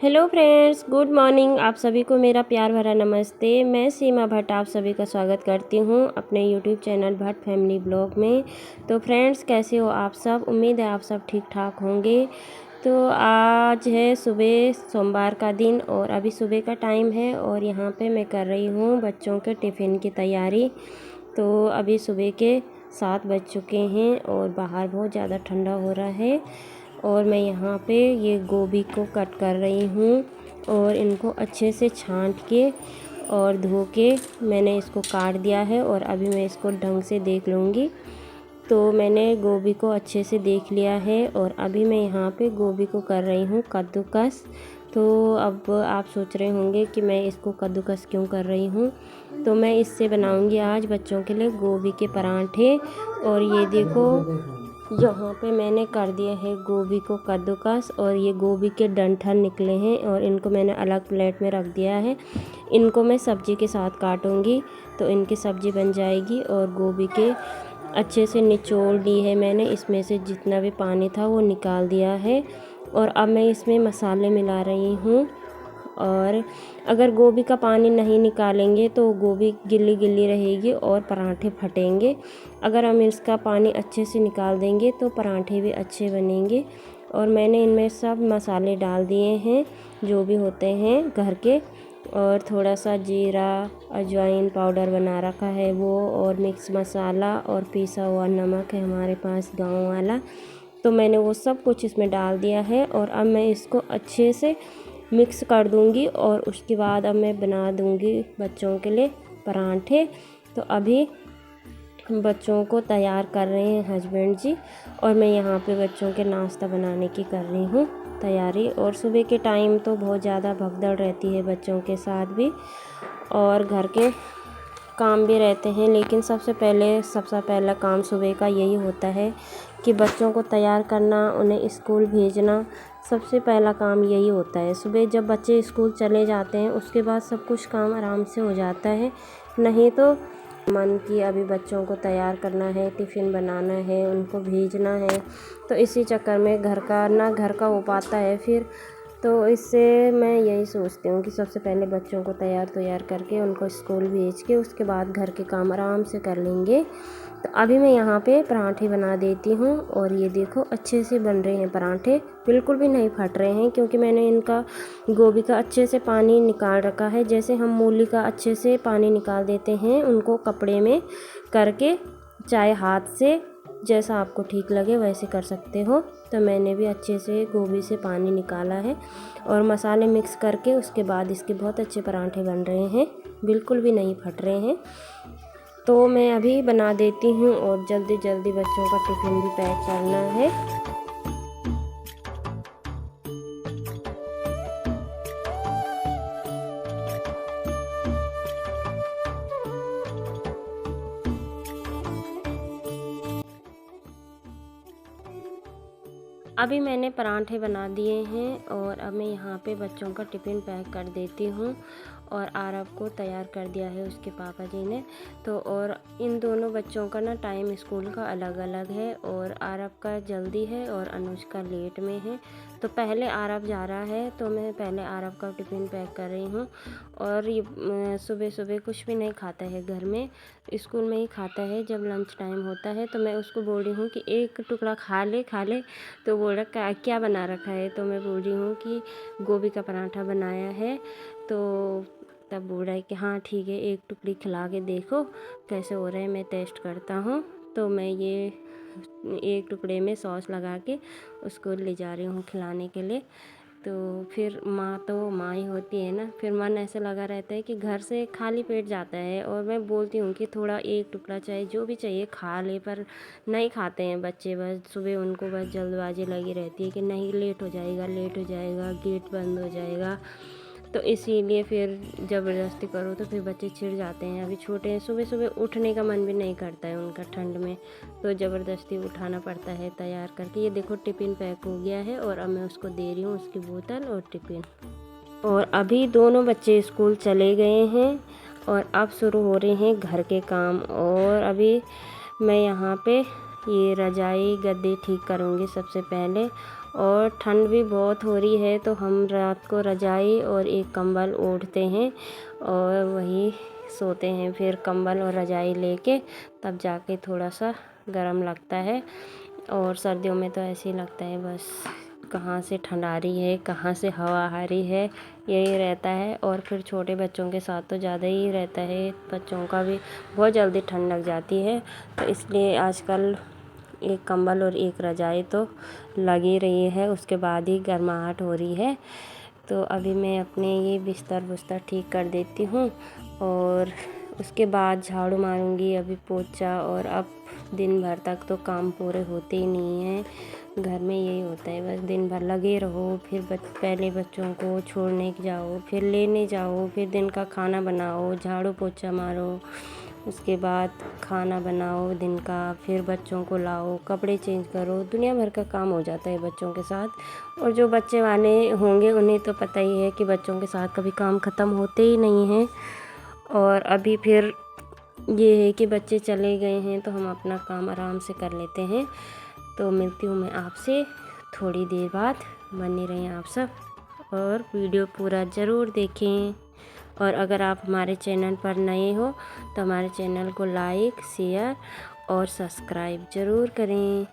Hello friends, good morning. आप सभी को मेरा प्यार भरा नमस्ते। मैं सीमा भट्ट आप सभी का स्वागत करती हूँ अपने YouTube channel Bhatt family blog में। तो फ्रेंड्स, कैसे हो आप सब? उम्मीद है आप सब ठीक ठाक होंगे। तो आज है सुबह, सोमवार का दिन और अभी सुबह का टाइम है और यहाँ पे मैं कर रही हूँ बच्चों के टिफ़िन की तैयारी। तो अभी सुबह के 7 बज चुके हैं और बाहर बहुत ज़्यादा ठंडा हो रहा है और मैं यहाँ पे ये गोभी को कट कर रही हूँ और इनको अच्छे से छांट के और धो के मैंने इसको काट दिया है और अभी मैं इसको ढंग से देख लूँगी। तो मैंने गोभी को अच्छे से देख लिया है और अभी मैं यहाँ पे गोभी को कर रही हूँ कद्दूकस। तो अब आप सोच रहे होंगे कि मैं इसको कद्दूकस क्यों कर रही हूँ। तो मैं इससे बनाऊँगी आज बच्चों के लिए गोभी के परांठे। और ये देखो, यहाँ पे मैंने कर दिया है गोभी को कद्दूकस और ये गोभी के डंठल निकले हैं और इनको मैंने अलग प्लेट में रख दिया है। इनको मैं सब्ज़ी के साथ काटूंगी तो इनकी सब्ज़ी बन जाएगी। और गोभी के अच्छे से निचोड़ ली है मैंने, इसमें से जितना भी पानी था वो निकाल दिया है। और अब मैं इसमें मसाले मिला रही हूँ। और अगर गोभी का पानी नहीं निकालेंगे तो गोभी गिल्ली गिल्ली रहेगी और पराठे फटेंगे। अगर हम इसका पानी अच्छे से निकाल देंगे तो पराठे भी अच्छे बनेंगे। और मैंने इनमें सब मसाले डाल दिए हैं जो भी होते हैं घर के, और थोड़ा सा जीरा, अजवाइन पाउडर बना रखा है वो, और मिक्स मसाला और पिसा हुआ नमक है हमारे पास गांव वाला। तो मैंने वो सब कुछ इसमें डाल दिया है और अब मैं इसको अच्छे से मिक्स कर दूंगी और उसके बाद अब मैं बना दूंगी बच्चों के लिए परांठे। तो अभी बच्चों को तैयार कर रहे हैं हस्बैंड जी और मैं यहाँ पे बच्चों के नाश्ता बनाने की कर रही हूँ तैयारी। और सुबह के टाइम तो बहुत ज़्यादा भगदड़ रहती है बच्चों के साथ भी और घर के काम भी रहते हैं, लेकिन सबसे पहला काम सुबह का यही होता है कि बच्चों को तैयार करना, उन्हें स्कूल भेजना। सबसे पहला काम यही होता है सुबह। जब बच्चे स्कूल चले जाते हैं उसके बाद सब कुछ काम आराम से हो जाता है। नहीं तो मन की अभी बच्चों को तैयार करना है, टिफ़िन बनाना है, उनको भेजना है, तो इसी चक्कर में घर का हो पाता है फिर। तो इससे मैं यही सोचती हूँ कि सबसे पहले बच्चों को तैयार करके उनको स्कूल भेज के उसके बाद घर के काम आराम से कर लेंगे। तो अभी मैं यहाँ पे पराठे बना देती हूँ और ये देखो अच्छे से बन रहे हैं पराठे, बिल्कुल भी नहीं फट रहे हैं क्योंकि मैंने इनका गोभी का अच्छे से पानी निकाल रखा है। जैसे हम मूली का अच्छे से पानी निकाल देते हैं उनको कपड़े में करके, चाहे हाथ से, जैसा आपको ठीक लगे वैसे कर सकते हो। तो मैंने भी अच्छे से गोभी से पानी निकाला है और मसाले मिक्स करके उसके बाद इसके बहुत अच्छे पराठे बन रहे हैं, बिल्कुल भी नहीं फट रहे हैं। तो मैं अभी बना देती हूँ और जल्दी जल्दी बच्चों का टिफ़िन भी पैक करना है। अभी मैंने पराठे बना दिए हैं और अब मैं यहाँ पे बच्चों का टिफ़िन पैक कर देती हूँ। और आरव को तैयार कर दिया है उसके पापा जी ने। तो और इन दोनों बच्चों का ना टाइम स्कूल का अलग अलग है और आरव का जल्दी है और अनुज का लेट में है। तो पहले आरव जा रहा है तो मैं पहले आरव का टिफ़िन पैक कर रही हूँ। और ये सुबह सुबह कुछ भी नहीं खाता है घर में, स्कूल में ही खाता है जब लंच टाइम होता है। तो मैं उसको बोल रही हूँ कि एक टुकड़ा खा ले। तो बोल रहा क्या बना रखा है, तो मैं बोल रही हूँ कि गोभी का पराठा बनाया है। तो तब बोल रहा है कि हाँ ठीक है, एक टुकड़ी खिला के देखो कैसे हो रहा है, मैं टेस्ट करता हूँ। तो मैं ये एक टुकड़े में सॉस लगा के उसको ले जा रही हूँ खिलाने के लिए। तो फिर माँ तो माँ ही होती है ना, फिर मन ऐसे लगा रहता है कि घर से खाली पेट जाता है। और मैं बोलती हूँ कि थोड़ा एक टुकड़ा चाहे जो भी चाहिए खा ले, पर नहीं खाते हैं बच्चे। बस सुबह उनको बस जल्दबाजी लगी रहती है कि नहीं, लेट हो जाएगा, गेट बंद हो जाएगा। तो इसीलिए फिर ज़बरदस्ती करो तो फिर बच्चे चिढ़ जाते हैं। अभी छोटे हैं, सुबह सुबह उठने का मन भी नहीं करता है उनका ठंड में, तो ज़बरदस्ती उठाना पड़ता है तैयार करके। ये देखो टिफ़िन पैक हो गया है और अब मैं उसको दे रही हूँ उसकी बोतल और टिफ़िन। और अभी दोनों बच्चे स्कूल चले गए हैं और अब शुरू हो रहे हैं घर के काम। और अभी मैं यहाँ पे ये रजाई गद्दे ठीक करूँगी सबसे पहले। और ठंड भी बहुत हो रही है, तो हम रात को रज़ाई और एक कंबल ओढ़ते हैं और वही सोते हैं। फिर कंबल और रज़ाई लेके तब जाके थोड़ा सा गर्म लगता है। और सर्दियों में तो ऐसे ही लगता है बस कहाँ से ठंड आ रही है, कहाँ से हवा आ रही है, यही रहता है। और फिर छोटे बच्चों के साथ तो ज़्यादा ही रहता है, बच्चों का भी बहुत जल्दी ठंड लग जाती है। तो इसलिए आजकल एक कंबल और एक रज़ाई तो लग ही रही है, उसके बाद ही गर्माहट हो रही है। तो अभी मैं अपने ये बिस्तर ठीक कर देती हूँ और उसके बाद झाड़ू मारूंगी, अभी पोछा। और अब दिन भर तक तो काम पूरे होते ही नहीं हैं, घर में यही होता है बस दिन भर लगे रहो। फिर पहले बच्चों को छोड़ने जाओ, फिर लेने जाओ, फिर दिन का खाना बनाओ, झाड़ू पोछा मारो, उसके बाद खाना बनाओ दिन का, फिर बच्चों को लाओ, कपड़े चेंज करो, दुनिया भर का काम हो जाता है बच्चों के साथ। और जो बच्चे वाले होंगे उन्हें तो पता ही है कि बच्चों के साथ कभी काम ख़त्म होते ही नहीं हैं। और अभी फिर ये है कि बच्चे चले गए हैं तो हम अपना काम आराम से कर लेते हैं। तो मिलती हूँ मैं आपसे थोड़ी देर बाद, बने रहें आप सब और वीडियो पूरा ज़रूर देखें। और अगर आप हमारे चैनल पर नए हो तो हमारे चैनल को लाइक, शेयर और सब्सक्राइब ज़रूर करें।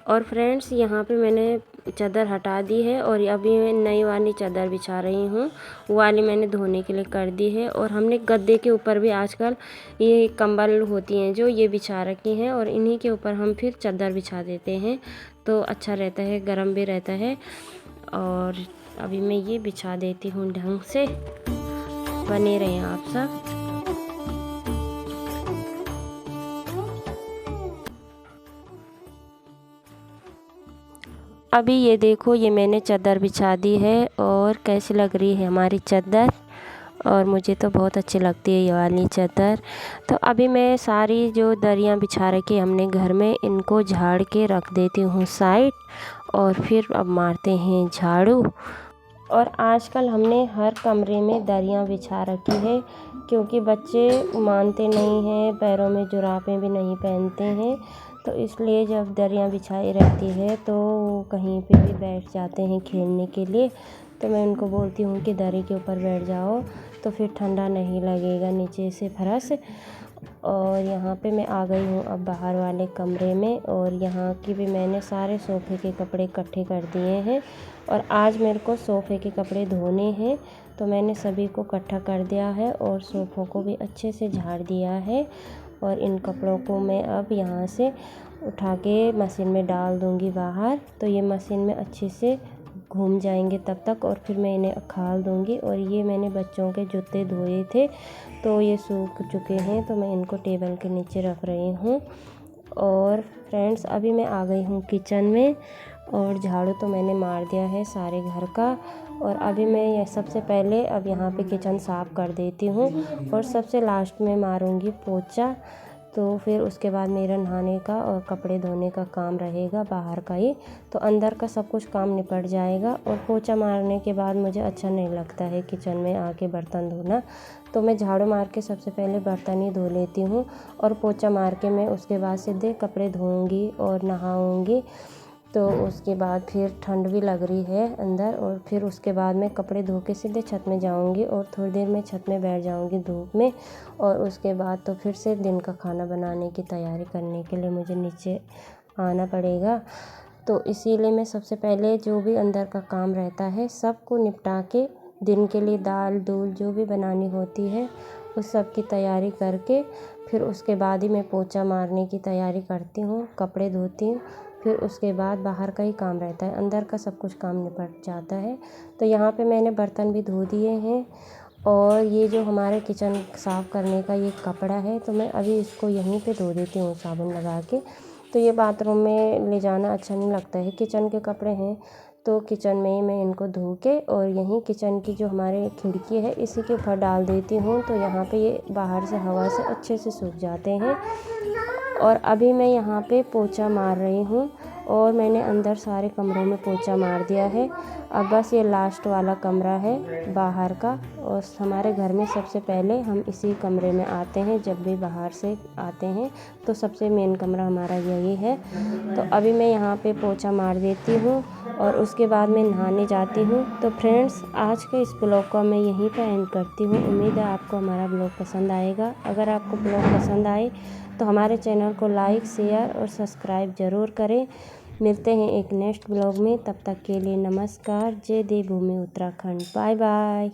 और फ्रेंड्स, यहाँ पे मैंने चादर हटा दी है और अभी मैं नई वाली चादर बिछा रही हूँ। वो वाली मैंने धोने के लिए कर दी है। और हमने गद्दे के ऊपर भी आजकल ये कंबल होती हैं जो ये बिछा रखी हैं, और इन्हीं के ऊपर हम फिर चादर बिछा देते हैं तो अच्छा रहता है, गर्म भी रहता है। और अभी मैं ये बिछा देती हूँ ढंग से, बने रहें आप सब। अभी ये देखो, ये मैंने चादर बिछा दी है और कैसी लग रही है हमारी चादर। और मुझे तो बहुत अच्छी लगती है ये वाली चादर। तो अभी मैं सारी जो दरियाँ बिछा रखी हमने घर में, इनको झाड़ के रख देती हूँ साइड। और फिर अब मारते हैं झाड़ू। और आजकल हमने हर कमरे में दरियाँ बिछा रखी है, क्योंकि बच्चे मानते नहीं हैं, पैरों में जुराबें भी नहीं पहनते हैं। तो इसलिए जब दरियाँ बिछाई रहती है तो वो कहीं पे भी बैठ जाते हैं खेलने के लिए। तो मैं उनको बोलती हूँ कि दरी के ऊपर बैठ जाओ, तो फिर ठंडा नहीं लगेगा नीचे से फर्श। और यहाँ पे मैं आ गई हूँ अब बाहर वाले कमरे में, और यहाँ की भी मैंने सारे सोफ़े के कपड़े इकट्ठे कर दिए हैं। और आज मेरे को सोफ़े के कपड़े धोने हैं, तो मैंने सभी को इकट्ठा कर दिया है और सोफ़ों को भी अच्छे से झाड़ दिया है। और इन कपड़ों को मैं अब यहाँ से उठा के मशीन में डाल दूँगी बाहर, तो ये मशीन में अच्छे से घूम जाएंगे तब तक, और फिर मैं इन्हें खाल दूँगी। और ये मैंने बच्चों के जूते धोए थे तो ये सूख चुके हैं, तो मैं इनको टेबल के नीचे रख रही हूँ। और फ्रेंड्स, अभी मैं आ गई हूँ किचन में, और झाड़ू तो मैंने मार दिया है सारे घर का। और अभी मैं ये सबसे पहले अब यहाँ पे किचन साफ़ कर देती हूँ, और सबसे लास्ट में मारूँगी पोछा। तो फिर उसके बाद मेरा नहाने का और कपड़े धोने का काम रहेगा बाहर का ही, तो अंदर का सब कुछ काम निपट जाएगा। और पोछा मारने के बाद मुझे अच्छा नहीं लगता है किचन में आके बर्तन धोना, तो मैं झाड़ू मार के सबसे पहले बर्तन ही धो लेती हूँ, और पोछा मार के मैं उसके बाद सीधे कपड़े धोऊँगी और नहाऊँगी। तो उसके बाद फिर ठंड भी लग रही है अंदर, और फिर उसके बाद मैं कपड़े धो के सीधे छत में जाऊंगी, और थोड़ी देर में छत में बैठ जाऊंगी धूप में। और उसके बाद तो फिर से दिन का खाना बनाने की तैयारी करने के लिए मुझे नीचे आना पड़ेगा। तो इसीलिए मैं सबसे पहले जो भी अंदर का काम रहता है सबको निपटा के, दिन के लिए दाल दूल जो भी बनानी होती है उस सब की तैयारी करके, फिर उसके बाद ही मैं पोछा मारने की तैयारी करती हूँ, कपड़े धोती हूँ। फिर उसके बाद बाहर का ही काम रहता है, अंदर का सब कुछ काम निपट जाता है। तो यहाँ पे मैंने बर्तन भी धो दिए हैं। और ये जो हमारे किचन साफ़ करने का ये कपड़ा है, तो मैं अभी इसको यहीं पे धो देती हूँ साबुन लगा के। तो ये बाथरूम में ले जाना अच्छा नहीं लगता है, किचन के कपड़े हैं तो किचन में ही मैं इनको धो के, और यहीं किचन की जो हमारे खिड़की है इसी के ऊपर डाल देती हूँ, तो यहाँ पे ये बाहर से हवा से अच्छे से सूख जाते हैं। और अभी मैं यहाँ पे पोछा मार रही हूँ, और मैंने अंदर सारे कमरों में पोछा मार दिया है। अब बस ये लास्ट वाला कमरा है बाहर का, और हमारे घर में सबसे पहले हम इसी कमरे में आते हैं। जब भी बाहर से आते हैं तो सबसे मेन कमरा हमारा यही है। तो अभी मैं यहाँ पे पोछा मार देती हूँ और उसके बाद मैं नहाने जाती हूँ। तो फ्रेंड्स, आज के इस ब्लॉग को मैं यहीं पर एंड करती हूँ। उम्मीद है आपको हमारा ब्लॉग पसंद आएगा। अगर आपको ब्लॉग पसंद आए तो हमारे चैनल को लाइक, शेयर और सब्सक्राइब ज़रूर करें। मिलते हैं एक नेक्स्ट ब्लॉग में, तब तक के लिए नमस्कार। जय देवभूमि उत्तराखंड। Bye bye.